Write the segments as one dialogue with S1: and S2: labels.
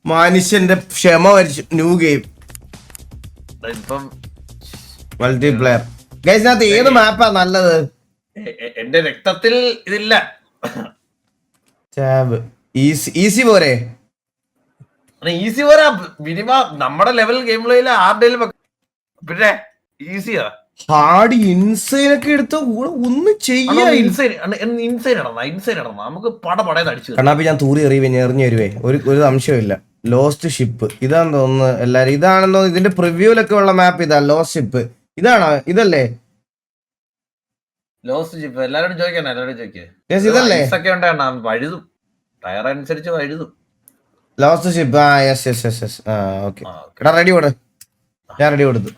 S1: മനുഷ്യന്റെ ക്ഷമ വരിച്ചു. ന്യൂ ഗെയിം
S2: ഇപ്പം
S1: മൾട്ടിപ്ലെയർ. ഗൈസിനകത്ത് ഏത് മാപ്പാ നല്ലത്?
S2: എന്റെ രക്തത്തിൽ ഇതില്ല.
S1: ഈസി പോരെ?
S2: ഈസി പോരാ, മിനിമം നമ്മുടെ ലെവൽ ഗെയിം പ്ലേയിൽ ആരുടെയും പിന്നെ ഈസിയാ.
S1: ഹാർഡ് ഇൻസൈൻ ഒക്കെ എടുത്ത ഒന്നും ചെയ്യാ.
S2: ഇൻസൈൻ ഇടണം നമുക്ക് പടപടയെന്ന് അടിച്ചു.
S1: കണ്ണാപ്പി ഞാൻ തൂറി എറിഞ്ഞു വരുവേ. ഒരു സംശയമില്ല. ലോസ്റ്റ് ഷിപ്പ് ഇതാന്ന് തോന്നുന്നു എല്ലാരും. ഇതാണെന്നോ ഇതിന്റെ പ്രിവ്യൂലൊക്കെ ഉള്ള മാപ്പ് ഇതാ. ലോസ്റ്റ് ഷിപ്പ് ഇതാണോ? ഇതല്ലേ
S2: ലോസ്റ്റ് ഷിപ്പ്? എല്ലാരോടും ചോദിക്കണേ, എല്ലാരോടും ചോദിക്കേ.
S1: ഇതല്ലേ
S2: വഴുതും, ടയർ അനുസരിച്ച് വഴുതും.
S1: Lost ship. ആ യെസ് യെസ് യെസ് യെസ്. ആ ഓക്കെ. എടാ റെഡി കൊടു. ഞാൻ റെഡി കൊടുത്തു.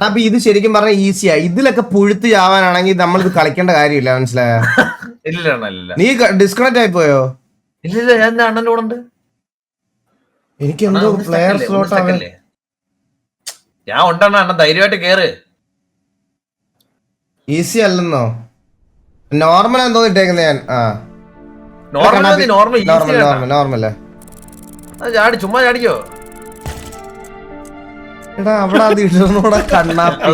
S1: അപ്പൊ ഇത് ശരിക്കും പറഞ്ഞാൽ ഈസിയാ. ഇതിലൊക്കെ പുഴുത്ത് ചാവാനാണെങ്കിൽ നമ്മളിത് കളിക്കേണ്ട കാര്യമില്ല. മനസ്സിലായ?
S2: ഇല്ല
S1: നീ ഡിസ്കണക്ട് ആയി പോയോ?
S2: ഇല്ല, ഞാൻ അണ്ണന്റെ കൂടെ ഉണ്ട്.
S1: എനിക്ക് എന്തോ പ്ലെയർ സ്ലോട്ട് ആവേ.
S2: ഞാൻ ഉണ്ടെണ്ണ, അണ്ണൻ ധൈര്യമായിട്ട് കേറ്.
S1: ഈസി അല്ലെന്നോ? നോർമൽ എന്തോ ഇട്ടേക്കുന്നത് ഞാൻ. ആ നോർമൽ
S2: ചാടി, ചുമ്മാ ചാടിക്കോ.
S1: എടാ അവിടെ അത് ഇടുന്നൂടെ കണ്ണാപ്പി.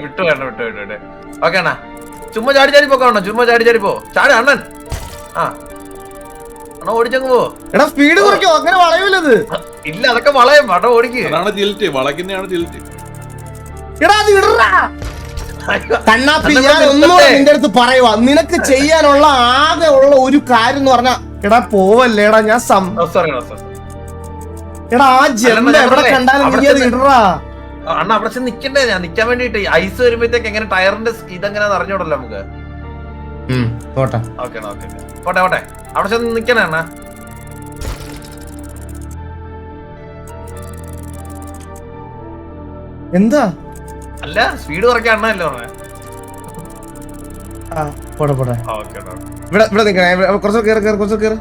S2: വിട്ടു. ഓക്കെ അണ്ണാ, ചുമ്മാ ചാടി പോക്കോ. ചുമ്മാ ചാടി പോ. ചാടി അണ്ണൻ. ആ അണ്ണാ ഓടിച്ചങ്ങ് പോ.
S1: എടാ സ്പീഡ് കുറയ്ക്കോ? അങ്ങനെ വളയൂലത്.
S2: ഇല്ല, അതൊക്കെ വളയും. വട ഓടിക്ക്.
S1: എടാ അത് ഇടറാ കണ്ണാപ്പി. ഞാൻ ഒന്നുകൂടെ നിന്റെ അടുത്ത് പറയുവാ, നിനക്ക് ചെയ്യാനുള്ള ആകെ ഉള്ള ഒരു കാര്യം എന്ന് പറഞ്ഞാ, എടാ പോവല്ലേടാ. ഞാൻ എടാ ആ ജെമ്പ് എവിടെ കണ്ടാലും നീ അത് ഇടറാ.
S2: അണ്ണ അവിടെ ചെന്ന് നിക്കണ്ടേ? ഞാൻ നിക്കാൻ വേണ്ടിട്ട് ഐസ് വരുമ്പോഴത്തേക്ക് എങ്ങനെ ടയറിന്റെ ഇതെങ്ങനെ അറിഞ്ഞോടല്ലോ നമുക്ക്.
S1: പോട്ടെ
S2: അവിടെ ചെന്ന് നിക്കണേ അണ്ണ.
S1: എന്താ?
S2: അല്ല, സ്പീഡ് കുറയ്ക്കാൻ അണ്ണല്ലേ പറഞ്ഞേ.
S1: പോട്ടെ ഇവിടെ നിക്കണേ. കുറച്ച് കേറ്.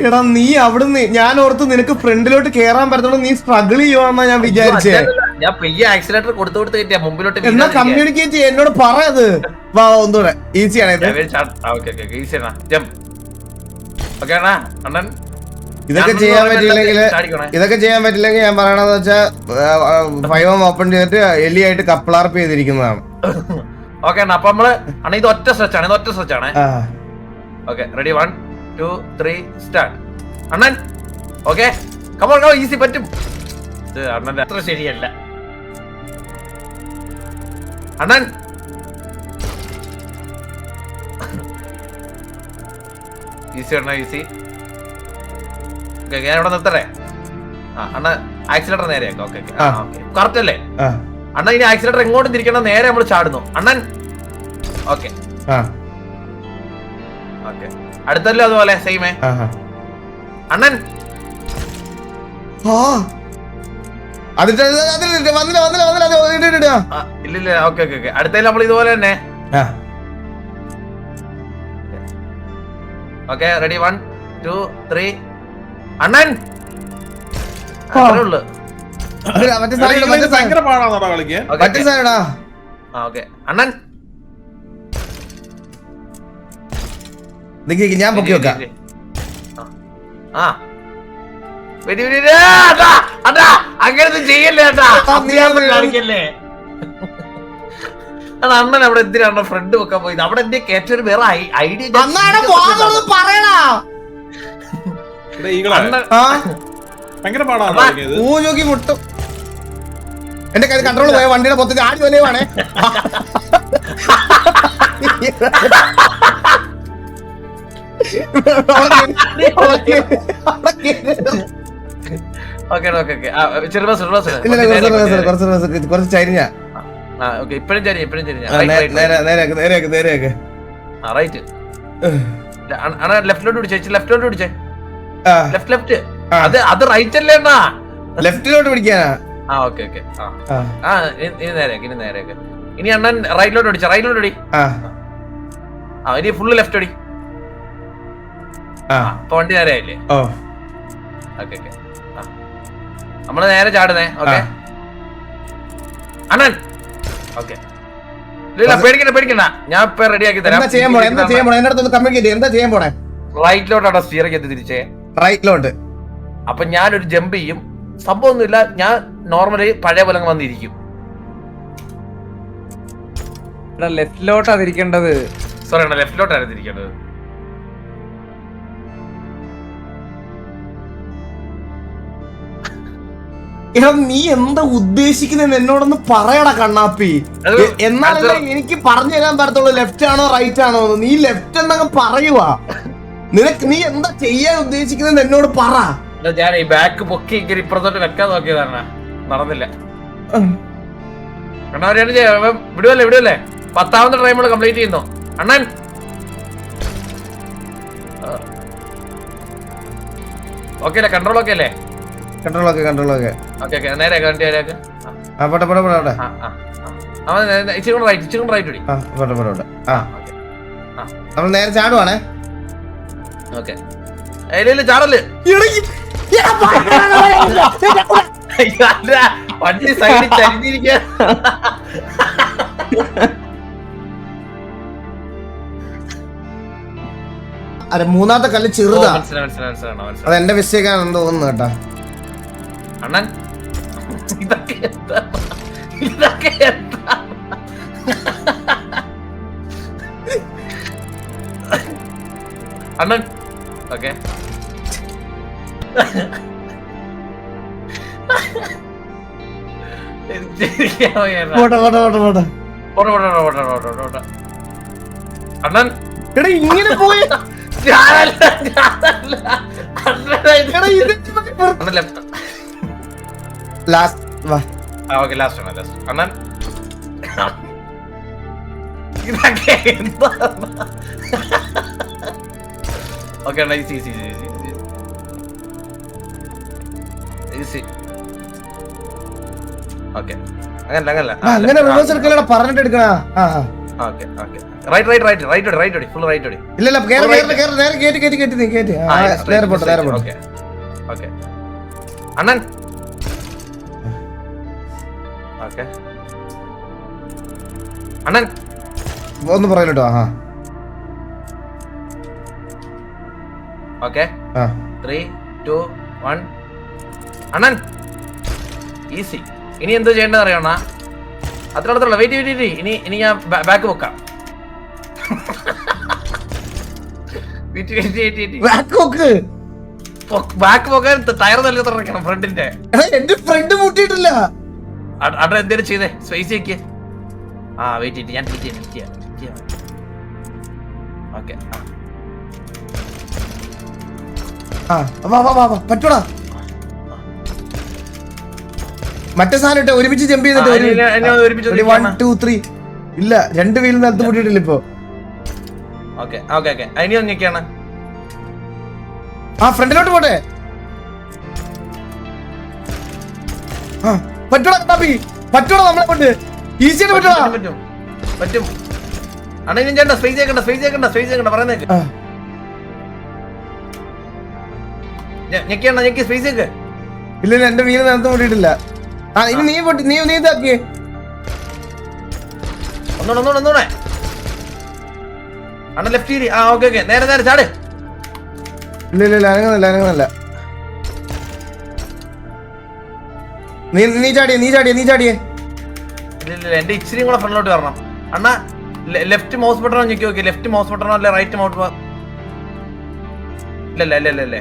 S1: എടാ നീ അവിടുന്ന് ഞാൻ ഓർത്ത് നിനക്ക് ഫ്രണ്ടിലോട്ട് കേറാൻ പറ്റത്തുള്ളൂ. നീ സ്ട്രഗിൾ ചെയ്യുവാന്നാ ഞാൻ വിചാരിച്ചേ.
S2: ഞാൻ പെയ്യ ആക്സിലേറ്റർ കൊടുത്തു കയറ്റിയാ മുമ്പിലോട്ട്.
S1: എന്നാ കമ്മ്യൂണിക്കേറ്റ് ചെയ്യ, എന്നോട് പറയത്. വാ ഒന്നുകൂടെ ഈസിയാണ് ഇത്.
S2: അണ്ണൻ
S1: ഇതൊക്കെ ചെയ്യാൻ പറ്റില്ലെങ്കിൽ ഞാൻ പറയണത് വെച്ചാ 5 ഓപ്പൺ ചെയ്തിട്ട് എലിയായിട്ട് കപ്പിളാർപ്പ് ചെയ്തിരിക്കുന്നതാണ്.
S2: ഓക്കെ അപ്പൊ നമ്മള് അണ്ണ ഇത് ഒറ്റ സ്ട്രെച്ച് ആണ്. Okay ready, 1 2 3 start. അണ്ണൻ ഓക്കെ, കമോൺ ഈസി പറ്റും. ഇത് അണ്ണന്റെ അത്ര ശരിയല്ല. അണ്ണൻ ഈസി അണ്ണ ഈസി. ഞാൻ ഇവിടെ നിർത്തട്ടെ. അണ്ണ ആക്സിലേറ്റർ നേരെയാക്കാം. ഓക്കെ കറക്റ്റ് അല്ലേ അണ്ണ? ഇനി ആക്സിലേറ്റർ എങ്ങോട്ടും തിരിക്കണം, നേരെ നമ്മൾ ചാടുന്നു. അണ്ണൻ ഓക്കെ ഓക്കെ. അടുത്തല്ലോ അതുപോലെ സെയിമേ. അണ്ണൻ ഇല്ല. ഓക്കെ അടുത്തല്ലോ നമ്മൾ ഇതുപോലെ തന്നെ. Okay ready, 1 2 3. അണ്ണൻ ഉള്ളു. അണ്ണൻ
S1: ഞാൻ പൊക്കി വെക്കാം.
S2: അങ്ങനത്തെ ചെയ്യല്ലേ കാണിക്കല്ലേ. അണ്ണൻ അവിടെ എന്തിനാണ് ഫ്രണ്ട് വെക്കാൻ പോയത്? അവിടെ എന്റെ കേറ്റൊരു വേറെ ഐഡിയ.
S1: എന്റെ കയ്യിൽ കൺട്രോൾ പോയ വണ്ടിയുടെ മൊത്തം ആടി വലയുവാണേ. കുറച്ച് ചരിഞ്ഞ
S2: ഇപ്പഴും ലെഫ്റ്റിലോട്ട് പിടിച്ചേ. ലെഫ്റ്റ് അത് റൈറ്റ് അല്ലേ അണ്ണാ?
S1: ലെഫ്റ്റിലോട്ട് പിടിക്കാനാ.
S2: ഇനി നേരെയൊക്കെ. ഇനി അണ്ണൻ റൈറ്റിലോട്ട് അടി. ഇനി ഫുള്ള് ലെഫ്റ്റ് അടി. അപ്പൊ വണ്ടി നേരെ ആയില്ലേ? ഓക്കെ നമ്മള് നേരെ ചാടുന്നേ. ഓക്കെ അണ്ണൻ ഓക്കെ. പേടിക്കണ്ട, ഞാൻ ഇപ്പൊ റെഡി ആക്കി തരാം.
S1: എന്താ ചെയ്യാൻ പോണേ?
S2: റൈറ്റിലോട്ടാണ് സ്റ്റിയറിംഗ് എത്തി തിരിച്ചേ.
S1: റൈറ്റിലോട്ട്.
S2: അപ്പൊ ഞാനൊരു ജമ്പ് ചെയ്യും. സംഭവം ഒന്നുമില്ല, ഞാൻ നോർമലി പഴയ പോലെ വന്നിരിക്കും.
S3: ലെഫ്റ്റിലോട്ടാ തിരിക്കേണ്ടത്.
S2: സോറി ആണ്, ലെഫ്റ്റിലോട്ടാണ് തിരിക്കേണ്ടത്.
S1: എടാ നീ എന്താ ഉദ്ദേശിക്കുന്നത് എന്നോടൊന്ന് പറയടാ കണ്ണാപ്പി. എന്നാലല്ലേ എനിക്ക് പറഞ്ഞു തരാൻ പറ്റത്തുള്ളൂ ലെഫ്റ്റ് ആണോ റൈറ്റ് ആണോ എന്ന്. നീ ലെഫ്റ്റ് എന്നങ്ങ് പറയുവാ. നീ എന്താ ചെയ്യാൻ ഉദ്ദേശിക്കുന്നത് എന്നോട് പറ.
S2: ഞാൻ ഈ ബാക്ക് പൊക്കി ഇപ്പുറത്തോട്ട് വെക്കാൻ നോക്കിയതാണ്, നടന്നില്ല. വിടുവല്ലേ 10ാമത്തെ ട്രൈ നമ്മൾ കംപ്ലീറ്റ് ചെയ്യുന്നു. അണ്ണൻ ഓക്കെ അല്ലേ? കൺട്രോൾ ഓക്കെ അല്ലേ?
S1: Control okay.
S2: ഓക്കെ നേരെ വണ്ടി നേരെയാക്ക്. ഇച്ചിരി റൈറ്റ് ഓടി.
S1: നമ്മൾ നേരെ ചാടുവാണേ.
S2: ഓക്കെ ചാടല്. വണ്ടി സൈഡിൽ ചരിഞ്ഞിരിക്കുക.
S1: അതെ, മൂന്നാമത്തെ കല്ല് ചെറുതാ.
S2: മനസ്സിലായി.
S1: അത് എന്റെ മിസ്റ്റേക്ക് ആണെന്ന് തോന്നുന്നു കേട്ടാ.
S2: അണ്ണൻ ഇതൊക്കെ എന്താ? അണ്ണൻ ഓക്കെ അണ്ണൻ
S1: എടാ ഇങ്ങനെ പോയി.
S2: അണ്ണൻ ഇതൊക്കെ എന്താ? ഓക്കെ അണ്ണാ, ഈസി. ഓക്കെ
S1: അങ്ങനെ റിവേഴ്സ് എടുക്കലടാ, പറഞ്ഞിട്ട് എടുക്കണ.
S2: ഓക്കെ റൈറ്റ് ഫുൾ റൈറ്റ് ഓടി.
S1: ഇല്ല നേരെ കേറ്റി. നേരെ പോട്ടെ.
S2: ഓക്കെ അണ്ണൻ ഓക്കെ അണ്ണൻ
S1: ഒന്ന് പറയല്ലോ.
S2: ഓക്കെ 3, 2, 1 അണ്ണൻ ഈസി. ഇനി എന്തോ ചെയ്യേണ്ടത് അറിയണ? അത്ര വെയിറ്റ്. ഇനി ഞാൻ ബാക്ക് വെക്കാം. ബാക്ക് പോകാൻ ടയർ നല്ല തുറക്കണം ഫ്രണ്ടിന്റെ.
S1: എന്റെ ഫ്രണ്ട് മുട്ടിയിട്ടില്ല.
S2: അണ്ണൻ എന്തേലും ചെയ്തേ, സ്പേസ് വെക്ക്. വെയിറ്റ് ഞാൻ ഓക്കെ
S1: പറ്റൂടാ. മറ്റേ സാധനം ഇട്ട് ഒരുമിച്ച് ജമ്പ് ചെയ്തിട്ട് 1, 2, 3. ഇല്ല, 2 വീലും നിലത്ത് മുട്ടിയിട്ടില്ല ഇപ്പൊ.
S2: ഇനി ഒന്നിക്കാണ്.
S1: ഫ്രണ്ടിലോട്ട് പോട്ടെ. പറ്റൂടാ നമ്മളെ കൊണ്ട് ഈസിയായിട്ട്
S2: പറ്റും. അണ്ണ ഇനി ചേട്ടാ സ്പേസ് ചെയ്യണ്ട പറയുന്നേക്ക്. ഞെക്കി സ്പേസ് ചെയ്ക്ക്.
S1: ഇല്ല എന്റെ വീല് നിലത്ത് മുട്ടിയിട്ടില്ല. ഇനി നീ ഇതാക്കിയേ.
S2: ഒന്നൂടെ അണ്ണ ലെഫ്റ്റ്. ഓക്കെ നേരെ ചാട്.
S1: ഇല്ല അനങ്ങുന്നില്ല. നീ ചാടിയേ.
S2: ഇല്ല എന്റെ ഇച്ചിരി കൂടെ ഫ്രണ്ടിലോട്ട് വരണം. അണ്ണ ലെഫ്റ്റ് മൗസ് ബട്ടണോ ഞെക്കി നോക്കി. ലെഫ്റ്റ് മൗസ് ബട്ടണോ അല്ലെ റൈറ്റ് മൗസ്? ഇല്ലല്ലേ.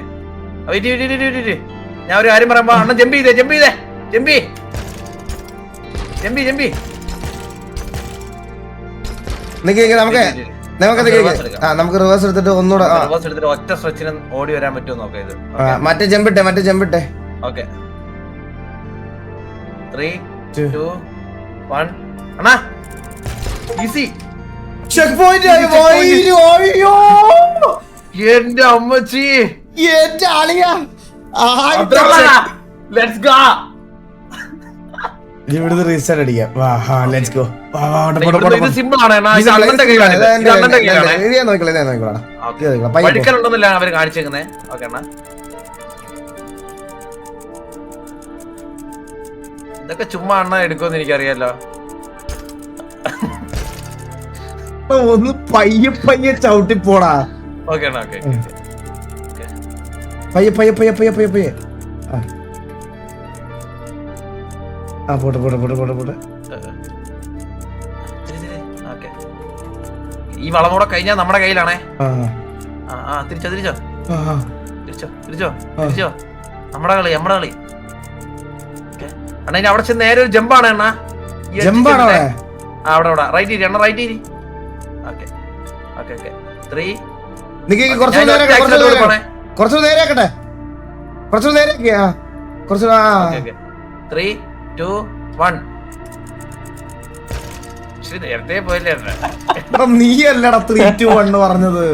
S2: ഞാൻ ഒരു കാര്യം പറയുമ്പോ അണ്ണൻ ജമ്പ് ചെയ്തേ.
S1: നമുക്ക് റിവേഴ്സ് എടുത്തിട്ട് ഒന്നുകൂടെ
S2: ഒറ്റ സ്ട്രെച്ചിന് ഓടി വരാൻ പറ്റുമോ നോക്കാം. ഇത്
S1: മറ്റേ ജമ്പിട്ടെ.
S2: ഓക്കെ 3, 2, 1 അണ്ണാ ഈസി.
S1: Check point.
S2: എന്റെ അമ്മച്ചി,
S1: എന്റെ ആളിയാ.
S2: Let's go.
S1: ഇവിടുന്ന് റീസ്റ്റാർട്ട് അടിക്കാം. Let's go.
S2: ഇത് സിമ്പിൾ ആണ്. വഴിക്കലുണ്ടെന്നില്ല അവര് കാണിച്ചേക്കുന്നേ. ഓക്കെ അണ്ണാ, ഇതൊക്കെ ചുമ്മാ അണ്ണ എടുക്കുമെന്ന് എനിക്കറിയാലോ.
S1: ഒന്ന് പയ്യെ ചവിട്ടി പോടാ.
S2: ഓക്കെ അണ്ണാ, ഓക്കെ
S1: പയ്യെ പയ്യെ പയ്യെ പയ്യെ പയ്യെ പയ്യെ ആ പോട്ടെ പോട്ടെ പോട്ടെ പോട്ടെ പോട്ടെ.
S2: ഓക്കെ, ഈ വളം കൂടെ കഴിഞ്ഞാൽ നമ്മുടെ കയ്യിലാണേ.
S1: ആ
S2: തിരിച്ചോ തിരിച്ചോ
S1: ആ
S2: തിരിച്ചോ തിരിച്ചോ തിരിച്ചോ. നമ്മുടെ കളി നമ്മുടെ കളി. അണ്ണാ ഇനി അവിടെ ചെന്ന് നേരെ ഒരു ജമ്പാണ് അണ്ണാ.
S1: ജമ്പാണോ?
S2: അവിടെ അവിടെ റൈറ്റ് ഇരി അണ്ണ, റൈറ്റ് ഇരി. ഓക്കെ ഓക്കെ ഓക്കെ 3
S1: നിക്ക് കുറച്ച് നേരെ കുറച്ച് നേരെയാക്കട്ടെ, കുറച്ച് നേരെയാക്കിയ കുറച്ച്
S2: 3 2 1. ശരി, നേരത്തെ പോയില്ലേ?
S1: നീ അല്ലടാ 3 2 1 പറഞ്ഞത്.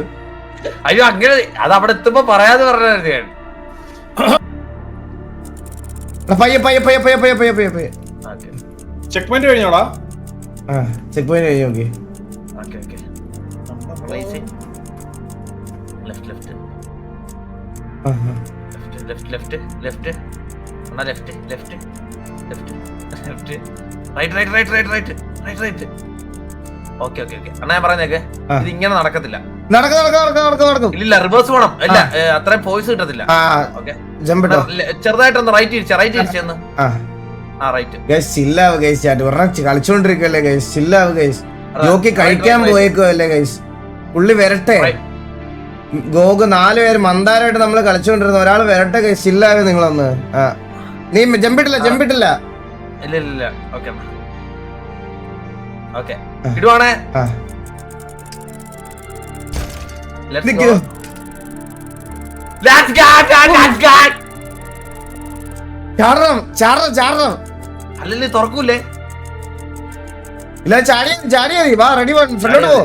S2: അയ്യോ അങ്ങനെ അത് അവിടെ എത്തുമ്പോ പറയാതെ പറഞ്ഞായിരുന്നു ഞാൻ.
S1: പയ്യെ പയ്യെ പയ്യെ പയ്യെ പയ്യെ പയ്യെ പയ്യെ പയ്യെ.
S4: ചെക്ക് പോയിന്റ് കഴിഞ്ഞോടാ?
S1: ചെക്ക് പോയിന്റ് കഴിഞ്ഞു. Okay
S2: okay okay. Left left left left left അണ്ണാ, left left left left right right right right right right right. Okay okay okay അണ്ണാ, ഞാൻ പറയുന്നേക്ക് ഇത് ഇങ്ങനെ നടക്കത്തില്ല.
S1: നടക്കും.
S2: ഇല്ല, റിവേഴ്സ് പോണം. ഇല്ല, അത്രയും പോയിസ് കിട്ടത്തില്ല. ഓക്കെ, ചെറുതായിട്ടൊന്ന് റൈറ്റ് തിരിച്ച, റൈറ്റ് തിരിച്ചെന്ന്. റൈറ്റ്
S1: കളിച്ചോണ്ടിരിക്കല്ലേ ഗൈസ്, ചില്ലാവ് ഗൈസ്. ജോക്കി കഴിക്കാൻ പോയേക്കുവല്ലേ ഗൈസ്, പുള്ളി വരട്ടെ. ഗോഗ് 4 പേര് മന്ദാരമായിട്ട് നമ്മള് കളിച്ചോണ്ടിരുന്ന, ഒരാൾ വരട്ടെ ഗൈസ്, ചില്ലാവേ നിങ്ങളൊന്ന്. നീ ജമ്പിട്ടില്ല
S2: ഇല്ല ഇല്ല ഇല്ല. ഓക്കെ ഓക്കെ, ഇടുവാണേ. അല്ലല്ലേ തുറക്കൂലേ?
S1: ഇല്ല ചാടിയാ വാ, റെഡി ഫ്രണ്ടോട്ട് പോ.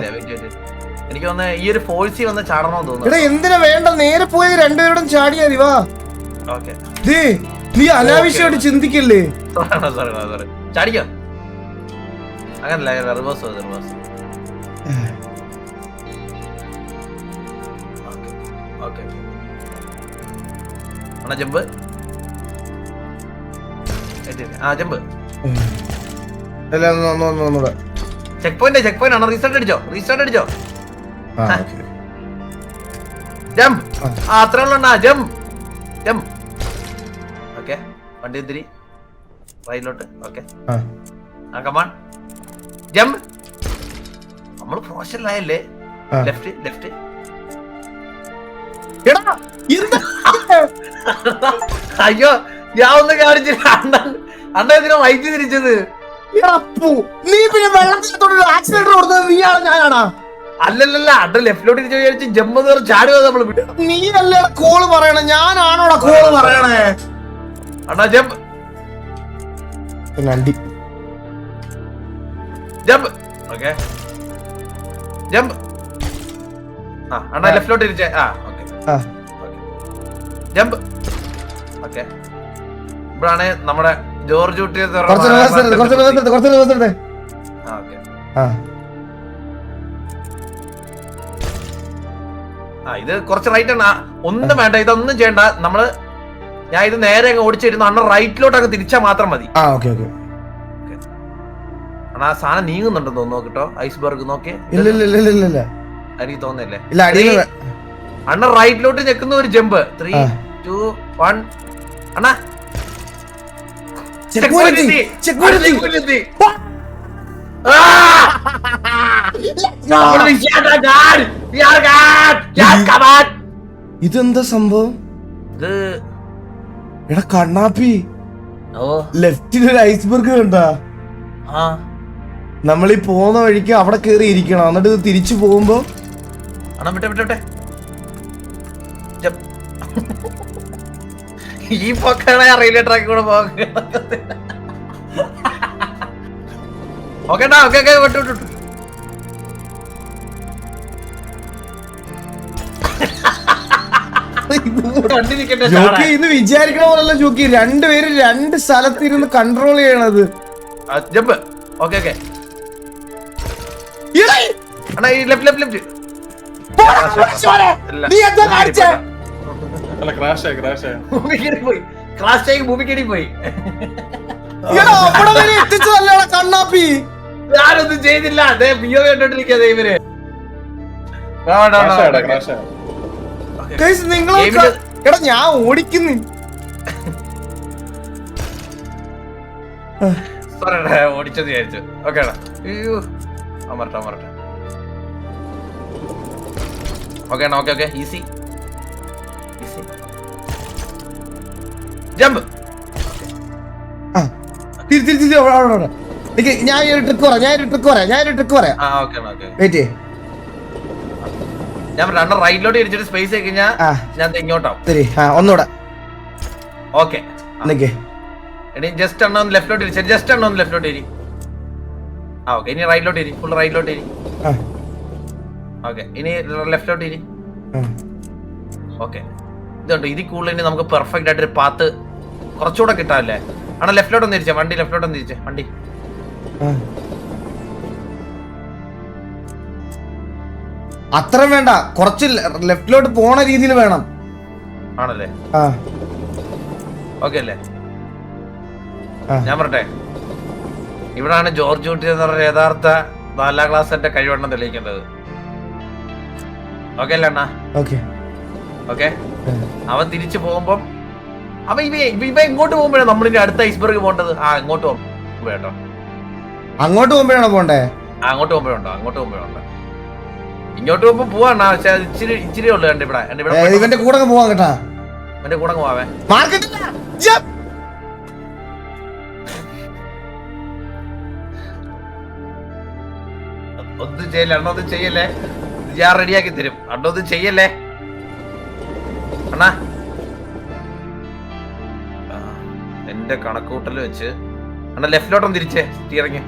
S2: എനിക്ക് തോന്നുന്നു ഈ ഒരു ഫോഴ്സി വന്ന് ചാടണമെന്ന് തോന്നുന്നു.
S1: എന്തിനാ വേണ്ട, നേരെ പോയി രണ്ടുപേരോടും ചാടിയാ മതി. വാ, നീ അനാവശ്യമായിട്ട് ചിന്തിക്കല്ലേ.
S2: ചാടിക്കോ, അങ്ങനല്ല, റിവേഴ്സ് റിവേഴ്സ്. ഓക്കെ അണ്ണാ, ജമ്പ് ജമ്പ്. ചെക്ക് പോയിന്റ് ആണ്. റീസ്റ്റാർട്ട് അടിച്ചോ, റീസ്റ്റാർട്ട് അടിച്ചോ. ജമ്പ്. അത്ര ഉള്ളണ്ണാ, ജമ്പ് ജമ്പ്. ഓക്കെ, വണ്ടി തിരി റൈറ്റിലോട്ട്. Okay, come on jump. നമ്മള് പ്രൊഫഷണലായല്ലേ. Left left. അയ്യോ, ഞാൻ ഒന്നും കാണിച്ചില്ല. അണ്ണ ഇതിനെ വൈദ്യുതി തിരിച്ചത്.
S1: നീ പിന്നെ വെള്ളത്തിലോട്ട് ആക്സിഡന്റ് കൊടുത്തത് നീയാണോ ഞാനാണോ?
S2: അല്ലല്ല, അണ്ണ ലെഫ്റ്റിലോട്ട് തിരിച്ചു വിചാരിച്ച് ജമ്പ് ചാടുക. നമ്മള്
S1: നീ അല്ലേ കോള് പറയണേ, ഞാനാണോടാ കോള് പറയണേ?
S2: അണ്ണാ ജമ്പ് ജമ്പ്. Okay, jump. അണ്ണാ ലെഫ്റ്റിലോട്ട് തിരിച്ചേ. Okay jump. ഓക്കെ, ഇവിടാണ് നമ്മുടെ ജോർജ് കുട്ടി. ഇത് കുറച്ച് റൈറ്റ് ആണ്. ഒന്നും വേണ്ട, ഇതൊന്നും ചെയ്യണ്ട. നമ്മള് ഞാൻ ഇത് നേരെ അങ്ങ് ഓടിച്ചിരുന്നു. അണ്ണ റൈറ്റിലോട്ട് അങ്ങ് തിരിച്ചാൽ മാത്രം മതി. അണ്ണാ, ആ സാധനം നീങ്ങുന്നുണ്ടെന്ന് തോന്നുന്നു കേട്ടോ. ഐസ്ബർഗ് നോക്കിയേ. എനിക്ക് തോന്നുന്നില്ലേ? അണ്ണ റൈറ്റിലോട്ട് ഞെക്കുന്ന ഒരു ജമ്പ്. 3 2 1. അണ്ണാ
S1: ഇതെന്താ സംഭവം? എടാ കണ്ണാപ്പി, ലെഫ്റ്റിലൊരു ഐസ്ബർഗ് കണ്ടാ? നമ്മളീ പോകുന്ന വഴിക്ക് അവിടെ കേറി ഇരിക്കണം, എന്നിട്ട് ഇത് തിരിച്ചു പോകുമ്പോ
S2: ഈ പൊക്കാണ് അറിയില്ല ട്രാക്ക് കൂടെ പോകാൻ. ഓക്കേട്ടാ, ഓക്കെ ഓക്കെ, വിട്ടു വിട്ടു.
S1: ജോക്കി ഇന്ന് വിചാരിക്കണ പോലല്ല ജോക്കി, രണ്ടുപേരും 2 സ്ഥലത്തിരുന്ന് കൺട്രോൾ ചെയ്യണത്.
S2: ജമ്പ്. ഓക്കെ ഓക്കെ അണ്ണാ, ഈ ലെഫ്റ്റ് ലെഫ്റ്റ് ലെഫ്റ്റ്.
S1: കണ്ണാപ്പി
S2: ഞാനൊന്നും ചെയ്തില്ല. അതെ ബിയോ കണ്ടോണ്ടിരിക്കാതെ ഇവര്.
S1: എടാ ഞാൻ ഓടിക്കുന്നു.
S2: ഓടിച്ചത് വിചാരിച്ചു. ഓക്കേടാ. അയ്യോ അമർട്ടെ അമർട്ടെ. Okay okay okay. Easy easy. Jump.
S1: ഞാൻ ഒരു ട്രിക്ക് പറയാം.
S2: ആ ഓക്കെ ഓക്കെ.
S1: വെയിറ്റ്
S2: ഞാൻ രണ്ട് റൈറ്റിലോട്ട് ഇരിച്ചിട്ട് സ്പേസ് കഴിഞ്ഞാ ഞാൻ ഇങ്ങോട്ടാവും.
S1: ശരി ഒന്നുകൂടെ
S2: ഓക്കെ. ഇനി ജസ്റ്റ് എണ്ണ ഒന്ന് ലെഫ്റ്റിലോട്ട് ഇരിച്ചു. ജസ്റ്റ് എണ്ണ ഒന്ന് ലെഫ്റ്റിലോട്ട് ഇരി. ആ ഓക്കെ. ഇനി റൈറ്റിലോട്ട് ഇരി. ഫുൾ റൈറ്റിലോട്ട് ഇരി. ഓക്കെ. ഇനി ലെഫ്റ്റിലോട്ട് ഇരി. ഓക്കെ. ഇതുണ്ട്. ഇതിൽ കൂടുതൽ ഇനി നമുക്ക് പെർഫെക്റ്റ് ആയിട്ട് ഒരു പാത്ത് കുറച്ചുകൂടെ കിട്ടാല്ലേ? ആണോ ലെഫ്റ്റിലോട്ട് ഒന്ന് തിരിച്ചേ. വണ്ടി ലെഫ്റ്റിലോട്ട് ഒന്ന് തിരിച്ചേ. വണ്ടി
S1: അത്ര വേണ്ട, കുറച്ച് ലെഫ്റ്റിലോട്ട് പോണ രീതിയിൽ വേണം.
S2: ആണല്ലേ? ഓക്കെ അല്ലേ? ഞാൻ പറട്ടെ, ഇവിടാണ് ജോർജ് കുട്ടി എന്ന് പറഞ്ഞ യഥാർത്ഥ 4ാം ക്ലാസ്സിന്റെ കഴിവെണ്ണം തെളിയിക്കേണ്ടത്. ഓക്കെ അല്ലേ അണ്ണാ? ഓക്കെ. അവൻ തിരിച്ചു പോകുമ്പം ഇവ ഇങ്ങോട്ട് പോകുമ്പോഴാണ് നമ്മളിനി അടുത്ത ഐസ്ബർഗ് പോകേണ്ടത്. ഇങ്ങോട്ട് പോകുമ്പോഴോ?
S1: അങ്ങോട്ട് പോകുമ്പോഴാണോ പോണ്ടേ?
S2: അങ്ങോട്ട് പോകുമ്പോഴുണ്ടോ? അങ്ങോട്ട് പോകുമ്പോഴുണ്ടോ? ഇങ്ങോട്ട് പോകുമ്പോ പോവാണ്. പക്ഷെ ഇച്ചിരി ഉള്ളു. ഇവിടെ
S1: ഇവന്റെ കൂടെ പോവാൻ കേട്ടാ.
S2: എന്റെ കൂടെ പോവാവേ. ഒന്നും ചെയ്യല്ലേ അണ്ണ, ഒന്നും ചെയ്യല്ലേ. ഞാൻ റെഡിയാക്കി തരും. അണ്ണ ഒന്നും ചെയ്യല്ലേ അണ്ണാ. എന്റെ കണക്കൂട്ടൽ വെച്ച് അണ്ണ ലെഫ്റ്റിലോട്ടൊന്ന് തിരിച്ചേ. സ്റ്റിയറിങ്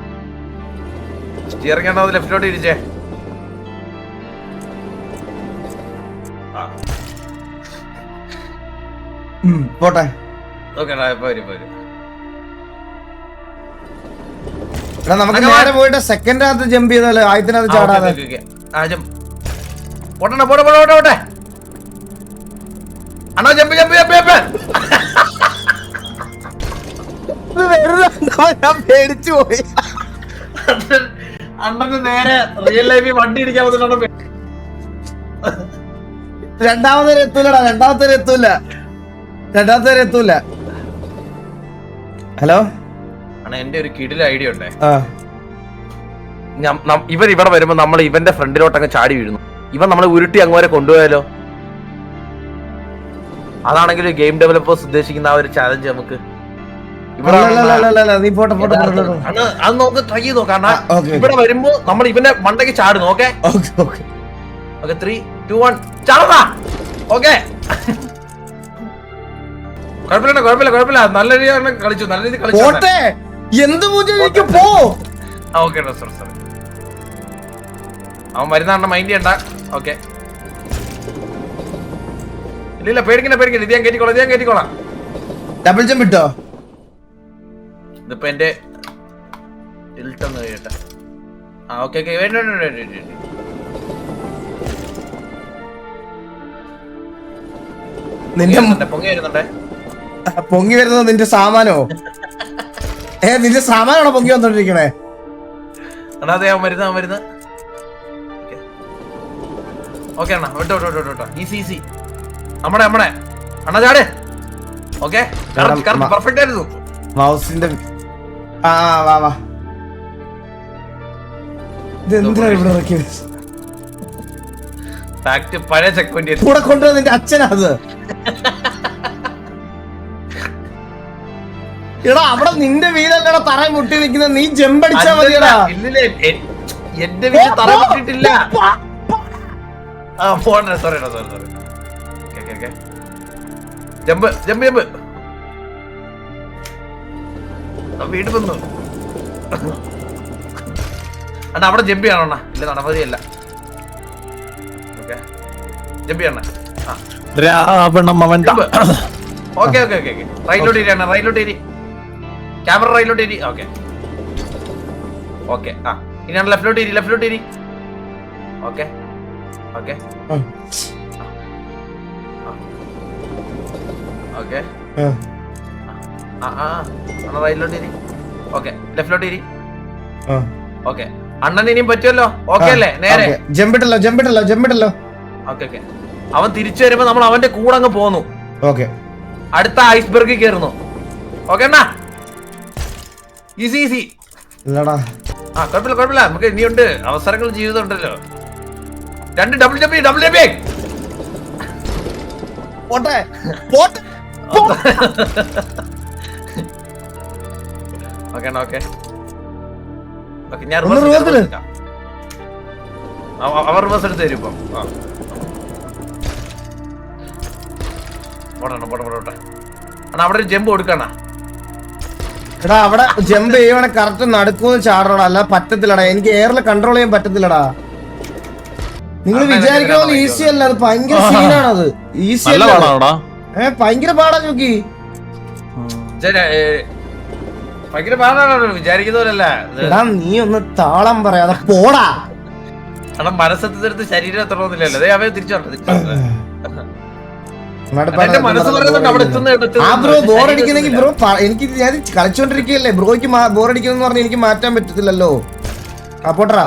S2: അണ്ണ അത് ലെഫ്റ്റിലോട്ട് തിരിച്ചേ.
S1: പോട്ടെ.
S2: ഓക്കെ വരും.
S1: നമുക്ക് നേരെ പോയിട്ട് സെക്കൻഡിനകത്ത് ജമ്പ് ചെയ്താലോ? ആദ്യത്തിനകത്ത് ചാടാതെ.
S2: പോട്ടെ അണ്ണാ. ജമ്പ്
S1: പേടിച്ചു പോയി.
S2: അണ്ണന് നേരെ റിയൽ ലൈഫിൽ വണ്ടി ഇടിക്കാൻ പറ്റുന്നുണ്ടോ?
S1: രണ്ടാമത്തെ എത്തൂല. ഹലോ
S2: അണ്ണാ, എന്റെ ഒരു കിടില ഐഡിയ ഉണ്ടേ. ഇവൻ ഇവിടെ വരുമ്പോ നമ്മൾ ഇവന്റെ ഫ്രണ്ടിലോട്ട് അങ്ങ് ചാടി വീഴുന്നു. ഇവൻ നമ്മളെ ഉരുട്ടി അങ്ങോരെ കൊണ്ടുപോയാലോ? അതാണെങ്കിൽ ഗെയിം ഡെവലപ്പേഴ്സ് ഉദ്ദേശിക്കുന്ന ആ ഒരു ചാലഞ്ച് നമുക്ക് അത് നമുക്ക് ട്രൈ ചെയ്ത് നോക്കാം. ഇവിടെ വരുമ്പോ നമ്മൾ ഇവന്റെ മണ്ടയ്ക്ക് ചാടുന്നു. ഓക്കെ 3, 2, 1 ചാടാ. ഓക്കെ. കുഴപ്പമില്ല. നല്ല രീതിയിൽ കളിച്ചു.
S1: എന്ത് പോ.
S2: ഓക്കെ. അവൻ വരുന്ന മൈൻഡ് ചെയ്യണ്ട. ഓക്കെ. ഇല്ല പേടിക്കണ്ട. ഇത് ഞാൻ കയറ്റിക്കോളാം.
S1: ഡബിൾ ജമ്പ് ഇട്ടോ?
S2: ഇതിപ്പോ എന്റെ ടിൽട്ടൊന്ന് കഴിയട്ടെ. ഓക്കെ.
S1: പൊങ്ങി വരുന്നത് നിന്റെ സാമാനോ? നിന്റെ സാമാനാണോ പൊങ്ങി വന്നോണ്ടിരിക്കണേ?
S2: അതെ അവൻ വരുന്ന. ഓക്കെ അണ്ണാ. വിട്ടോ. ഈസി. നമ്മടെ അണ്ണാ ചാട്. ഓക്കെ. പെർഫെക്റ്റ് ആയിരുന്നു.
S1: മൗസിന്റെ വാ. ഇതെന്തിനാ ഇവിടെ ഇറക്കിയത്?
S2: പഴയ ചെക്ക് പോയിന്റ്
S1: കൂടെ കൊണ്ടുവന്ന നിന്റെ അച്ഛനാ അത്. എടാ അവിടെ നിന്റെ വീടല്ലടാ തറ മുട്ടി നിൽക്കുന്ന. നീ ജമ്പടിച്ചാ മതിയടാ.
S2: എന്റെ വീട് തറ മുട്ടിട്ടില്ല. സോറി. ജമ്പ് വീട് വന്നു. അണ്ണാ അവിടെ ജമ്പ് ചെയ്യണോ? ഇല്ല നടപടിയല്ല. ഓക്കെ. ജമ്പ് ചെയ്യണ. ഓക്കെ. റൈറ്റിലോട്ട് ഇരി. ക്യാമറ റൈറ്റിലോട്ട് ഇരി. ഓക്കെ. ഇനിയാണ് ലെഫ്റ്റിലോട്ട് ഇരി. ഓക്കെ. റൈറ്റിലോട്ട് ഇരി. ഓക്കെ. ലെഫ്റ്റിലോട്ട് ഇരി. ഓക്കെ. അണ്ണൻ ഇനിയും പറ്റുമല്ലോ. ഓക്കെ അല്ലേ? നേരെ
S1: ജമ്പിട്ടല്ലോ.
S2: ഓക്കെ. അവൻ തിരിച്ചു വരുമ്പോ നമ്മൾ അവന്റെ കൂടെ അങ്ങ് പോന്നു.
S1: ഓക്കെ.
S2: അടുത്ത ഐസ്ബർഗ് കയറുന്നു. ഓക്കെ അണ്ണാ, ഈസി ഈസി.
S1: ഇല്ലടാ
S2: ആ കുഴപ്പമില്ല, നമുക്ക് ഇനിയുണ്ട് അവസരങ്ങൾ, ജീവിതം ഉണ്ടല്ലോ. 2 ഡബിൾ ജമ്പി.
S1: പോട്ടെ.
S2: ഓക്കെ ഓക്കെ ഓക്കെ, ഞാൻ
S1: ഒന്ന് reverse ഇട്.
S2: അവർ റിവേഴ്സ് എടുത്ത് തരും ഇപ്പം. പോട്ടെ അണ്ണാ, അവിടെ ഒരു ജമ്പ് കൊടുക്കണ.
S1: എടാ അവിടെ ജമ്പ് ചെയ്യുവാണെ കറക്റ്റ് നടക്കുമെന്ന് ചാടണടാ, അല്ല പറ്റത്തില്ലടാ, എനിക്ക് എയറിൽ കൺട്രോൾ ചെയ്യാൻ പറ്റത്തില്ലടാ. നിങ്ങൾ വിചാരിക്കുന്ന പോലെ ഈസി അല്ല, അത് ഭയങ്കര സീനാണത്. ഈസി അല്ല, ഭയങ്കര പാടാ നോക്കി.
S2: ഭയങ്കര പാടാണോ വിചാരിക്കുന്ന പോലല്ല.
S1: എടാ നീ ഒന്ന് താളം പറയാതെ പോടാ.
S2: അണ്ണാ മനസ്സെടുത്ത് ശരീരം എത്തണമെന്നില്ലല്ലോ, അതേ അവയെ തിരിച്ചു
S1: ബ്രോ ബോറടിക്കുന്നെങ്കിൽ ബ്രോ എനിക്ക് ഞാൻ കളിച്ചോണ്ടിരിക്കുകയല്ലേ, ബ്രോയ്ക്ക് ബോറടിക്കുന്നെന്ന് പറഞ്ഞ് എനിക്ക് മാറ്റാൻ പറ്റത്തില്ലല്ലോ. ആ പോട്ടറാ.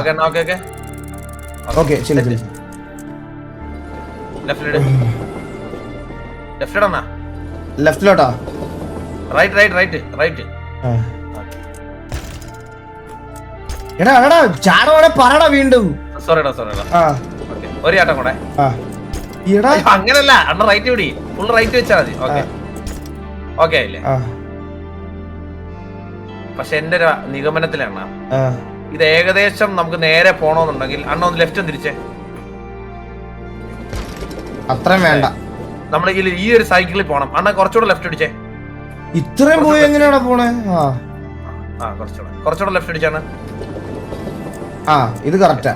S1: ഓക്കെ ശരി ശരി. ലെഫ്റ്റിലോട്ടാ?
S2: റൈറ്റ്.
S1: എടാ എടാ ചാടോടെ പറടാ വീണ്ടും.
S2: സോറിടാ. ഒരു ചാട്ടം കൂടെ. അങ്ങനല്ല അണ്ണ, റൈറ്റ് പിടി, ഫുൾ റൈറ്റ് വെച്ചാൽ മതി. ഓക്കെ അല്ലേ? പക്ഷെ എന്റെ ഒരു നിഗമനത്തിലാണ് ഇത് ഏകദേശം നമുക്ക് നേരെ പോണോന്നുണ്ടെങ്കിൽ അണ്ണ ഒന്ന് ലെഫ്റ്റ് തിരിച്ചേ.
S1: അത്രയും വേണ്ട,
S2: നമ്മൾ ഈ ഒരു സൈക്കിളിൽ പോണം. അണ്ണ കുറച്ചുകൂടെ ലെഫ്റ്റ് അടിച്ചേ.
S1: ഇത്രയും പോയി എങ്ങനെയാണോ പോണേ?
S2: കുറച്ചുകൂടെ ലെഫ്റ്റ് അടിച്ചാണ്.
S1: ഇത് കറക്റ്റാ.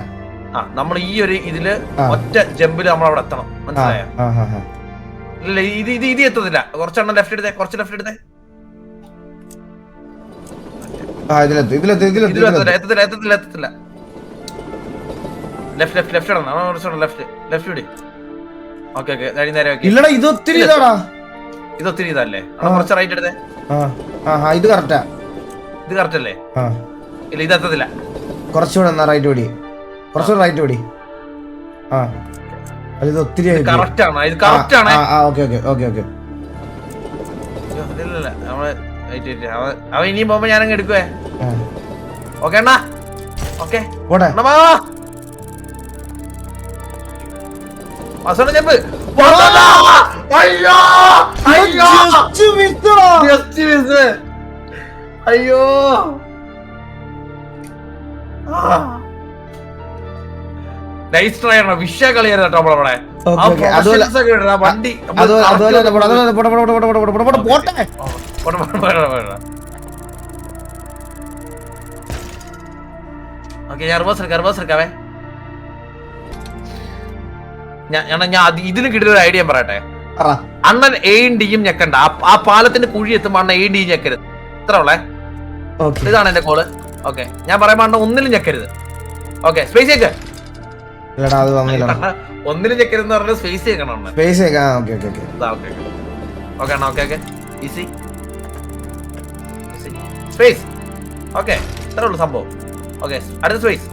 S2: നമ്മൾ ഈ ഒരു ഇതില് ഒറ്റ ജമ്പില് നമ്മൾ അവിടെ എത്തണം, മനസ്സിലായോ? ഇല്ല ഇത് എത്തത്തില്ല. കുറച്ചെണ്ണം ലെഫ്റ്റ് എടുത്തേ, കുറച്ച് ലെഫ്റ്റ് എടുത്തേ. എത്തത്തില്ല. ലെഫ്റ്റ് ഇടണം, കുറച്ചുകൂടെ ലെഫ്റ്റ് ഇടി. ഓക്കെ നേരെ.
S1: ഇല്ലടാ ഇത് ഒത്തിരി ഇതാടാ.
S2: ഇത് ഒത്തിരി ഇതല്ലേ? കുറച്ച് റൈറ്റ് എടുത്തേ.
S1: ഇത് കറക്റ്റാ.
S2: ഇത് കറക്റ്റ് അല്ലേ? ഇല്ല ഇത് എത്തത്തില്ല.
S1: കുറച്ചുകൂടെ റൈറ്റ് ഓടി, കുറച്ചുകൂടെ റൈറ്റ് ഓടി. ഇത് ഒത്തിരി
S2: കറക്റ്റ് ആണ്, ഇത് കറക്റ്റ് ആണ്. ഇല്ല നമ്മള് അവൻ ഇനിയും പോകുമ്പോ ഞാനങ്ങ് എടുക്കുവേ. ഓക്കെ അണ്ണാ, ഓക്കെ ജമ്പ്. അയ്യോ നൈസ് ട്രൈ ആണ്, വിഷ കളിയായിരുന്നു കേട്ടോ നമ്മളവിടെ. വണ്ടി ഓക്കെ, ഞാൻ റിവേഴ്സ് എടുക്കാവേ. ഞാൻ ഇതിന് കിട്ടിയൊരു ഐഡിയ പറയട്ടെ. അണ്ണൻ എയും ഡിയും ഞെക്കണ്ട, ആ പാലത്തിന്റെ കുഴി എത്തുമ്പോ അണ്ണൻ എയും ഡിയും ഞെക്കരുത്. ഇത്ര ഉള്ളേ, ഇതാണ് എന്റെ കോള്. ഓക്കെ, ഞാൻ പറയുമ്പോ അണ്ണ ഒന്നിലും ഞെക്കരുത്. Okay, space ഞെക്ക്. ഒന്നിലും ഞെക്കരുതെന്ന് പറഞ്ഞ സ്പേസ് ഞെക്കണം. Okay easy space. ഓക്കെ, ഇത്രേ ഉള്ളൂ സംഭവം. ഓക്കെ, അടുത്ത സ്പേസ്.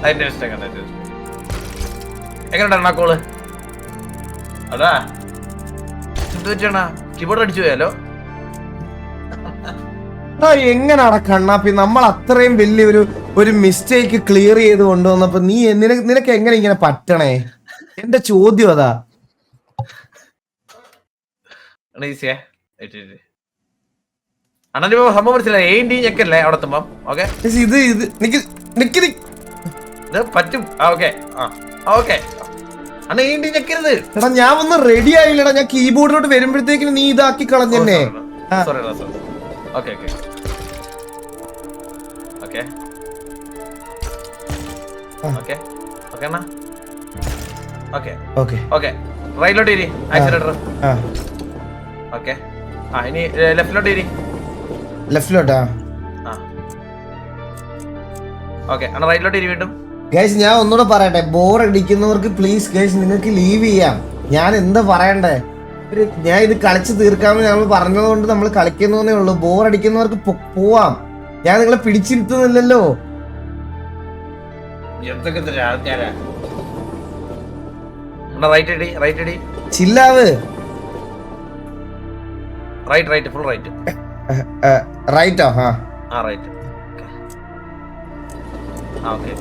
S2: അതിന്റെ മിസ്റ്റേക്ക്. എങ്ങനെയുണ്ടാ കോള്? അതാ കീബോർഡ് അടിച്ചു പോയാലോ?
S1: എങ്ങനാടാ കണ്ണാപ്പി, നമ്മൾ അത്രയും വലിയൊരു മിസ്റ്റേക്ക് ക്ലിയർ ചെയ്ത് കൊണ്ടുവന്നപ്പോ നീ നിനക്ക് എങ്ങനെ ഇങ്ങനെ പറ്റണേ? എന്റെ ചോദ്യം അതാ.
S2: അണ്ണനിപ്പോ സംഭവം മനസ്സിലായി. എയും ഡി ഞെക്കല്ലേ അവിടെ എത്തുമ്പോ? ഓക്കെ, ഇത് പറ്റും. ഓക്കെ അണ്ണ എയും ഡി ഞെക്കരുത്.
S1: എടാ ഞാൻ ഒന്ന് റെഡി ആയില്ലടാ, ഞാൻ കീബോർഡിലോട്ട് വരുമ്പോഴത്തേക്കും നീ ഇതാക്കി കളഞ്ഞെന്നെ.
S2: റൈറ്റിലോട്ട് ഇരി, ആക്സിലേറ്റർ. ഓക്കെ, ഇനി ലെഫ്റ്റിലോട്ട് ഇരി.
S1: ലെഫ്റ്റിലോട്ടാ?
S2: ഓക്കെ, അണ്ണ റൈറ്റിലോട്ട് ഇരി വീണ്ടും.
S1: ഗൈസ് ഞാൻ ഒന്നുകൂടെ പറയട്ടെ, ബോർ അടിക്കുന്നവർക്ക് പ്ലീസ് ഗൈസ് നിങ്ങൾക്ക് ലീവ് ചെയ്യാം. ഞാൻ എന്താ പറയണ്ടേ, ഞാൻ ഇത് കളിച്ച് തീർക്കാമെന്ന് നമ്മൾ പറഞ്ഞതുകൊണ്ട് നമ്മൾ കളിക്കുന്നേ ഉള്ളൂ. ബോർ അടിക്കുന്നവർക്ക് പോവാം, ഞാൻ നിങ്ങളെ പിടിച്ചിരുത്തുന്നില്ലല്ലോ.
S2: റൈറ്റ് അടി റൈറ്റ് അടി
S1: ചില്ലാവ്
S2: റൈറ്റ് റൈറ്റ് ഫുൾ റൈറ്റ്
S1: റൈറ്റോ
S2: ആ റൈറ്റ് ആ ഓക്കെ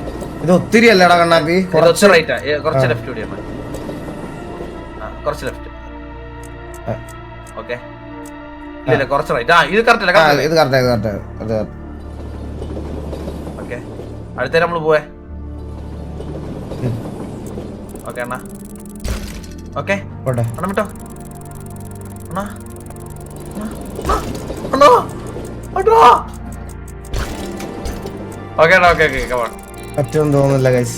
S1: ഇത് ഒത്തിരി അല്ലടാ കണ്ണാപ്പി
S2: കുറച്ച് റൈറ്റാ കുറച്ച് ലെഫ്റ്റ് കൂടി കുറച്ച് ലെഫ്റ്റ് ഓക്കെ ഇല്ല കുറച്ച് റൈറ്റ് ആ ഇത് കറക്റ്റ് അല്ല
S1: ഇത് കറക്റ്റ്
S2: ഓക്കെ അടുത്തേക്ക് നമ്മള് പോവേ ഓക്കെ അണ്ണാ ഓക്കെ
S1: പോട്ടെ
S2: അണ്ണാ വിട്ടോ അണ്ണാ അണ്ണാ അണ്ണാ ഓക്കെ അണ്ണാ ഓക്കെ ഓക്കെ കമാൺ
S1: പറ്റുമെന്ന് തോന്നുന്നില്ല ഗൈസ്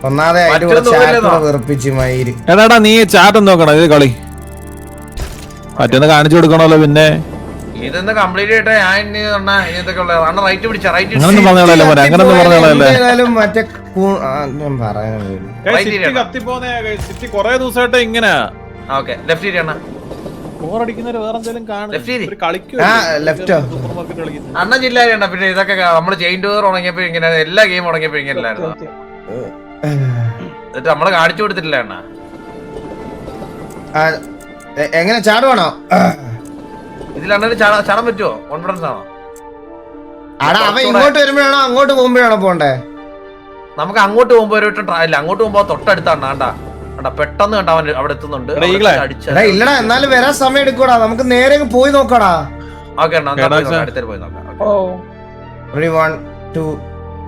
S1: ഒന്നാതെ അതിന്റെ കൂടെ ചാറ്റ് വെറുപ്പിച്ച് മയിര്
S5: എടാ നീ ചാറ്റ് നോക്കണം ഇത് കളി മറ്റൊന്ന് കാണിച്ചു കൊടുക്കണല്ലോ പിന്നെ
S2: ഇതൊന്ന് കംപ്ലീറ്റ് ചെയ്തിട്ട് ഞാൻ ഇനി പറഞ്ഞാ ഇതൊക്കെ ഉള്ളത് അണ്ണ റൈറ്റ് പിടിച്ച റൈറ്റ്
S5: അങ്ങനൊന്നും പറഞ്ഞോളല്ലേ മോനെ അങ്ങനൊന്നും പറഞ്ഞോളല്ലേ
S1: ഏതായാലും മറ്റേ ഞാൻ പറയാൻ
S4: കത്തിപ്പോന്നെ സിറ്റി കൊറേ ദിവസമായിട്ട് ഇങ്ങനെ
S2: ഓക്കെ ലെഫ്റ്റ് ഇരി അണ്ണ
S4: ബോറടിക്കുന്നവര് വേറെ എന്തെങ്കിലും
S2: ലെഫ്റ്റ് ഇരി
S1: ലെഫ്റ്റോ
S2: അണ്ണ ജില്ല പിന്നെ ഇതൊക്കെ നമ്മള് ചെയിൻ ടൂർ ഉണങ്ങിയപ്പോ ഇങ്ങനെ എല്ലാ ഗെയിം ഉണങ്ങിയപ്പോ ഇങ്ങനെ അല്ലായിരുന്നു എന്നിട്ട് നമ്മള് കാണിച്ചു കൊടുത്തിട്ടില്ല അണ്ണ
S1: എങ്ങനെ ചാടുവാണോ
S2: ഇതിൽ അണ്ണന് ചാടാൻ പറ്റുമോ കോൺഫിഡൻസ് ആണോ
S1: അടാ അവൻ ഇങ്ങോട്ട് വരുമ്പോഴാണോ അങ്ങോട്ട് പോകുമ്പോഴാണോ പോണ്ടേ
S2: നമുക്ക് അങ്ങോട്ട് പോകുമ്പോ ഒരു ഇല്ല അങ്ങോട്ട് പോകുമ്പോ തൊട്ടടുത്താണ് ആണ്ടാ പെട്ടെന്ന് കണ്ട അവൻ അവിടെ എത്തുന്നുണ്ട്
S1: ഇല്ലടാ എന്നാലും വരാൻ സമയം എടുക്കൂടാ നമുക്ക് നേരെ പോയി നോക്കടാ
S2: ഓക്കെ അടുത്തേക്ക് പോയി നോക്കാം
S1: റെഡി 1 2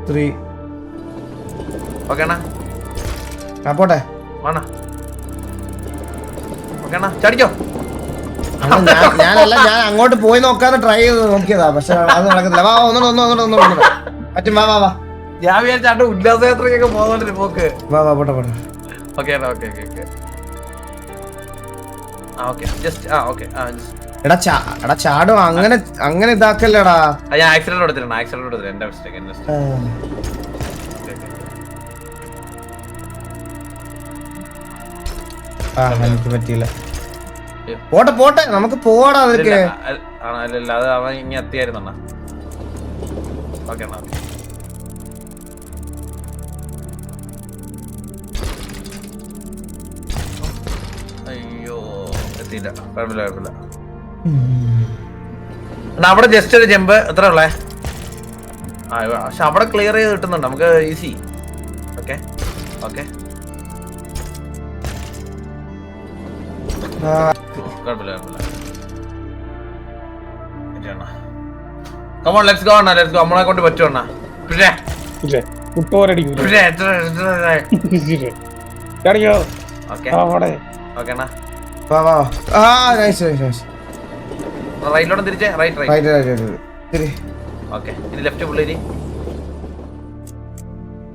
S1: 3
S2: ഓക്കെ അണ്ണാ
S1: പോട്ടെ
S2: വേണ ഓക്കെ അണ്ണാ ചാടിക്കോ
S1: ഞാനല്ല ഞാൻ അങ്ങോട്ട് പോയി നോക്കാതെ ട്രൈ ചെയ്ത് നോക്കിയതാ പക്ഷെ അത് നടക്കുന്നില്ല വാ ഒന്നും പറ്റും വാ വാ വാ
S2: ഞാൻ വിചാരിച്ചാണ്ട് ഉല്ലാസയാത്രയ്ക്കൊക്കെ പോകുന്നുണ്ട് പോക്ക്
S1: വാ വാ പോട്ടെ പോട്ടെ
S2: ഓക്കെ ഓക്കെ ഓക്കെ ആ ഓക്കെ ജസ്റ്റ് ആ ഓക്കെ ആ
S1: എടാ ചാടും അങ്ങനെ ഇതാക്കല്ലേടാ
S2: ഞാൻ ആക്സിഡന്റ് എടുത്തിട്ടുണ്ട് എന്റെ മിസ്റ്റേക്ക്
S1: എനിക്ക് പറ്റിയില്ല പോട്ടെ നമുക്ക് പോവാടാ അതൊക്കെ
S2: അല്ല അത് അവൻ ഇനി എത്തിയായിരുന്ന ഓക്കെ അയ്യോ എത്തിയില്ല കുഴപ്പമില്ല അവിടെ ജസ്റ്റ് ഒരു ജമ്പ് എത്ര ഉള്ളേ ആ പക്ഷെ അവിടെ ക്ലിയർ ചെയ്ത് കിട്ടുന്നുണ്ട് നമുക്ക് ഈസി ഓക്കെ ഓക്കെ കുഴപ്പമില്ല കമോൺ ലെറ്റ്സ് ഗോ നമ്മളെ കൊണ്ട് പറ്റുമണ്ണ പിന്നെ റൈറ്റിലോട്ട് തിരിച്ചേ റൈറ്റ് ഓക്കെ ഇനി ലെഫ്റ്റ് പുള്ളേരി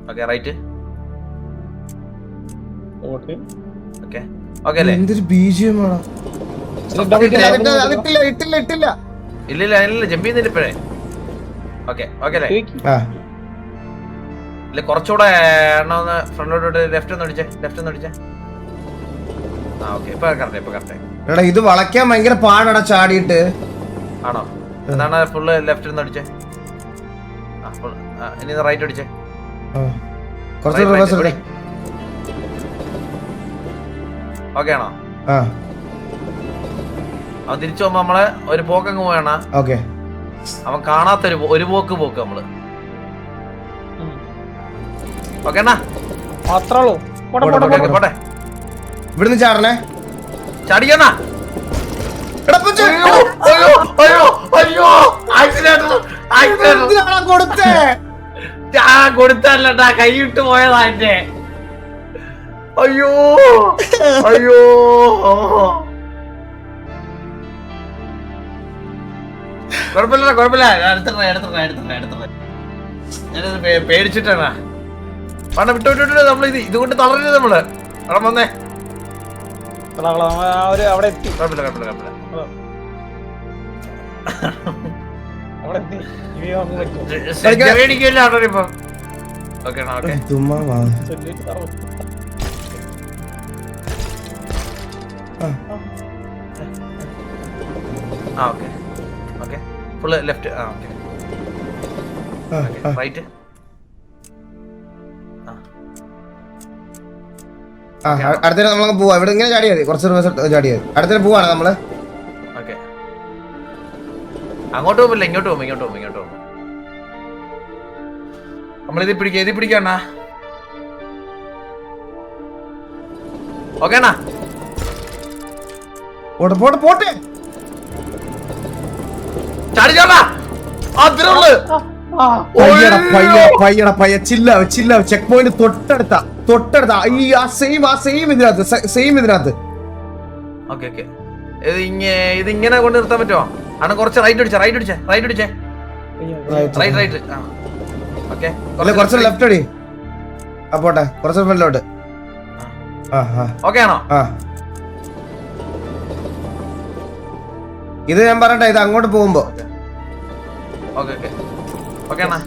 S2: ഓക്കെ റൈറ്റ് ഓക്കെ ഓക്കെ അല്ലേ
S1: എന്തൊരു ബിജിഎം
S2: ഇല്ല ജമ്പ് ചെയ്യുന്നില്ല ഇപ്പോഴേ ഓക്കെ ഓക്കെ അല്ലേ ഇല്ല കുറച്ചുകൂടെ എണ്ണ ഒന്ന് ഫ്രണ്ടിലോട്ട് ലെഫ്റ്റ് ഒന്ന് അടിച്ചേ ആ ഓക്കെ ഇപ്പൊ കറക്റ്റ്
S1: ഇത് വളയ്ക്കാൻ ഭയങ്കര പാടാ ചാടിയിട്ട്
S2: ആണോ അതാണ് ഫുള്ള് ലെഫ്റ്റ് ഒന്ന് അടിച്ചേ ഇനി റൈറ്റ് അടിച്ചേ
S1: കുറച്ച് റിവേഴ്സ് എടുത്തേ
S2: ഓക്കെ ആണോ അവൻ തിരിച്ചു പോകുമ്പോ നമ്മള് ഒരു പോക്കങ്ങ് പോയാണ് അവൻ കാണാത്തൊരു ഒരു പോക്ക് നമ്മള് ഓക്കെ പോട്ടെ
S1: ഇവിടുന്ന് ചാടണേ
S2: ചാടിക്കണ കൊടുത്തല്ലട്ടാ കൈയിട്ട് പോയതാ എന്റെ അയ്യോ കുഴപ്പമില്ല എടുത്തിട്ട് ഞാനത് പേടിച്ചിട്ടാണ് പണം വിട്ടു നമ്മൾ ഇതുകൊണ്ട് തളരരുത് നമ്മള് അവിടെ വന്നേ
S4: അവിടെ എത്തി
S2: കുഴപ്പമില്ല അടിക്കില്ല ആട്ടോ ഇപ്പൊ okay okay full left right
S1: അടുത്ത നമ്മളങ്ങ് പോവാ. ഇവിടെ ഇങ്ങനെ ചാടിയാ മതി, കുറച്ച് ദിവസം ചാടിയാ മതി. അടുത്ത പോവാണ് നമ്മള്.
S2: ഓക്കെ, അങ്ങോട്ട് പോകുന്നില്ല, ഇങ്ങോട്ട് പോകും, ഇങ്ങോട്ട് പോകും, ഇങ്ങോട്ട് പോകും. നമ്മളിത് പിടിക്കുക, ഇത് പിടിക്കണ്ണ. ഓക്കെ അണ്ണാ,
S1: പോട്ടെ പോട്ടെ പോട്ടെ.
S2: ചാടിച്ചോണ്ടാ. അതിനുള്ളു.
S1: പയ്യട ചില്ല ചെക്ക് പോയിന്റ് തൊട്ടടുത്ത ഈ ആ സെയിം ഇതിനകത്ത്.
S2: ഓക്കെ ഓക്കെ, ഇത് ഇങ്ങനെ കൊണ്ട് നിർത്താൻ പറ്റുമോ? അണ്ണ കുറച്ച് റൈറ്റ് അടിച്ചേ. റൈറ്റ്. ഓക്കെ,
S1: കുറച്ച് ലെഫ്റ്റ് അടി. പോട്ടെ, കുറച്ച് ഫ്രണ്ടിലോട്ട്.
S2: ഓക്കെ ആണോ?
S1: ഇത് ഞാൻ പറയട്ടെ, ഇത് അങ്ങോട്ട് പോകുമ്പോ.
S2: ഓക്കെ അണ്ണാ.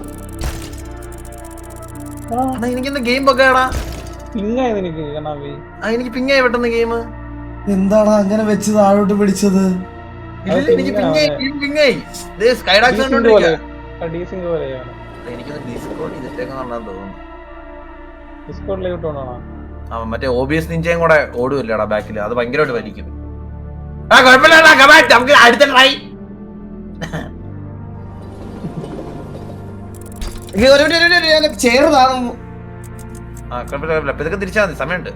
S2: അണ്ണാ എനിക്കെന്താ ഗെയിം ഒക്കെ ആടാ? എനിക്ക് പിങ്ങായി പെട്ടെന്ന് ഗെയിം.
S1: എന്താടാ അങ്ങനെ വെച്ച് താഴോട്ട് പിടിച്ചത്?
S2: എനിക്ക് പിങ്ങായി. സ്കൈഡാക്സ് കണ്ടോണ്ടിരിക്കുക. എനിക്കൊന്ന് ഡിസ്കോഡ് ചെയ്തിട്ടേക്കാണെന്ന് തോന്നുന്നു. മറ്റേ OBS നിഞ്ചയും കൂടെ ഓടുമല്ലേടാ ബാക്കിൽ, അത് ഭയങ്കരമായിട്ട് വലിക്കും. കുഴപ്പമില്ല, നമുക്ക് അടുത്ത ട്രൈ.
S1: ചേർന്നാണ്.
S2: ഇതൊക്കെ തിരിച്ചാൽ മതി, സമയമുണ്ട്.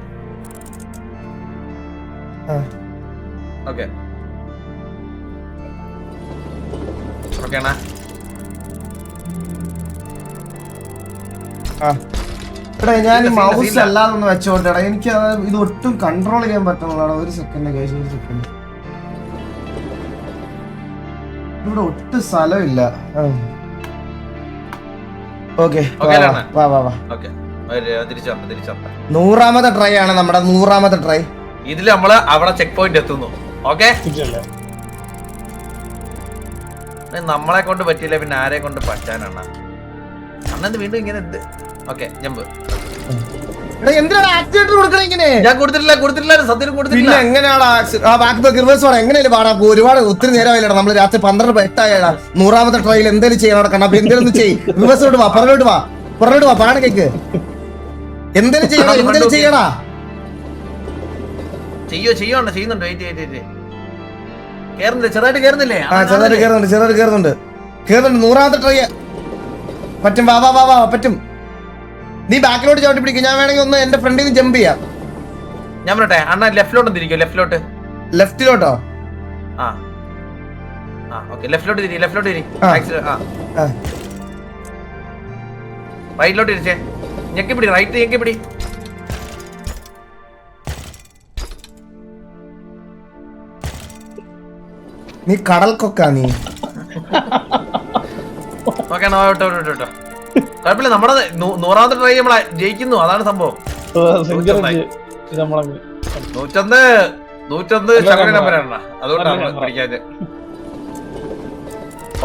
S2: ഓക്കെ അണ്ണാ.
S1: ഞാൻ മൗസ് അല്ലാതൊന്ന് വെച്ചോണ്ടടാ, എനിക്ക് ഇത് ഒട്ടും കൺട്രോൾ ചെയ്യാൻ പറ്റുന്നതാണ്. ഒരു സെക്കൻഡ് ഇവിടെ ഒട്ടും സ്ഥലമില്ല. ഓക്കെ, 100ാമത്തെ ട്രൈ ആണ് നമ്മുടെ 100ാമത്തെ ട്രൈ.
S2: ഇതില് നമ്മള് അവിടെ ചെക്ക് പോയിന്റ് എത്തുന്നു. ഓക്കെ, നമ്മളെ കൊണ്ട് പറ്റിയില്ല, പിന്നെ ആരെ കൊണ്ട് പറ്റാനാണ് അണ്ണത് വീണ്ടും ഇങ്ങനെ. Okay, jump.
S1: എന്തിനാണ് ആക്സിഡന്റ് കൊടുക്കണേ ഇങ്ങനെ?
S2: ഞാൻ കൊടുത്തിട്ടില്ല, സത്യം കൊടുത്തിട്ടില്ല.
S1: പിന്നെ എങ്ങനെയാടാ എങ്ങനെയല്ലേ പാടാ? ഒരുപാട് ഒത്തിരി നേരമായില്ലടാ, നമ്മള് രാത്രി 12 100ാമത്തെ ട്രൈയിൽ എന്തെങ്കിലും ചെയ്യണം കണ്ണാ. എന്തെങ്കിലും ചെയ്യ്, റിവേഴ്സോട്ട് വാ, പുറകോട്ട് വാ, പാടാ കേക്ക്. എന്തെങ്കിലും ചെയ്യടാ.
S2: ചെയ്യുന്നുണ്ട്. ചെറുതായിട്ട് കേറുന്നില്ലേ?
S1: ചെറുതായിട്ട് കേറുന്നുണ്ട്. 100ാമത്തെ ട്രൈ പറ്റും. വാ പറ്റും. നീ ബാക്കിലോട്ട് ചവിട്ടി പിടിക്കും, ഞാൻ വേണമെങ്കിൽ ഒന്ന് എന്റെ ഫ്രണ്ടിൽ നിന്ന് ജമ്പ് ചെയ്യാം.
S2: ഞാൻ പറയട്ടെ അണ്ണ, ലെഫ്റ്റിലോട്ട് തിരിക്കോ?
S1: ലെഫ്റ്റിലോട്ടോ?
S2: ലെഫ്റ്റിലോട്ട് തിരി. റൈറ്റിലോട്ട് തിരിച്ചേ. ഞെക്കിപ്പിടി, റൈറ്റ് ഞെക്കിപ്പിടി.
S1: നീ കടൽക്കൊക്കാ നീ.
S2: ഓക്കെ, കുഴപ്പമില്ല. നമ്മുടെ 100ാമത്തെ ട്രൈ നമ്മളെ ജയിക്കുന്നു, അതാണ് സംഭവം. 101 ശകല നമ്പറാണ്, അതുകൊണ്ടാണ് പിടിക്കാത്.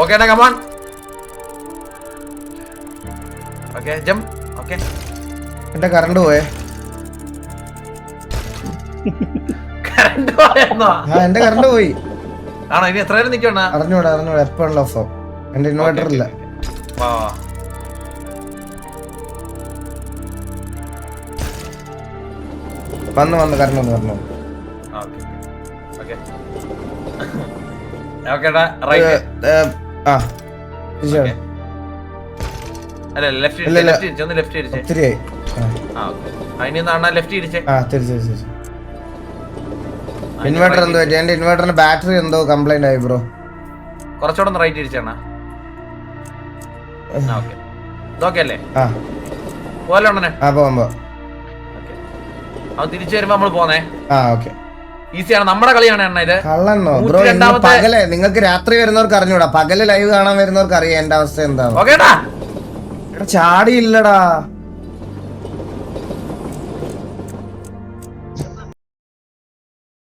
S2: Okay come on. Okay, jump. Okay,
S1: എന്റെ കറണ്ട് പോയേ.
S2: കറണ്ട് പോയെന്നോ?
S1: എന്റെ കറണ്ട് പോയി.
S2: ആണോ? ഇനി എത്ര നേരം നിൽക്കണ?
S1: അറിഞ്ഞൂടാ. എപ്പോഴുള്ള ഓഫ്. എന്റെ ഇൻവേർട്ടർ ഇല്ല. വന്ന് കറണ്ട് വന്നു. ഇൻവേർട്ടർ എന്തോ പറ്റി? എന്റെ ഇൻവേർട്ടറിന്റെ ബാറ്ററി എന്തോ കംപ്ലൈന്റ് ആയി ബ്രോ.
S2: കുറച്ചുകൂടെ റൈറ്റ് തിരിച്ചാണ്. തിരിച്ചു വരുമ്പോ നമ്മള് പോന്നേ. ഈസിയാണ്, നമ്മുടെ കളിയാണ് അണ്ണ ഇത്.
S1: കള്ളന്നോ ബ്രോ? പകല് നിങ്ങൾക്ക് രാത്രി വരുന്നവർക്ക് അറിഞ്ഞൂടാ, പകല് ലൈവ് കാണാൻ വരുന്നവർക്ക് അറിയാം എന്റെ അവസ്ഥ എന്താ.
S2: ഓക്കേടാ,
S1: ചാടിയില്ലടാ.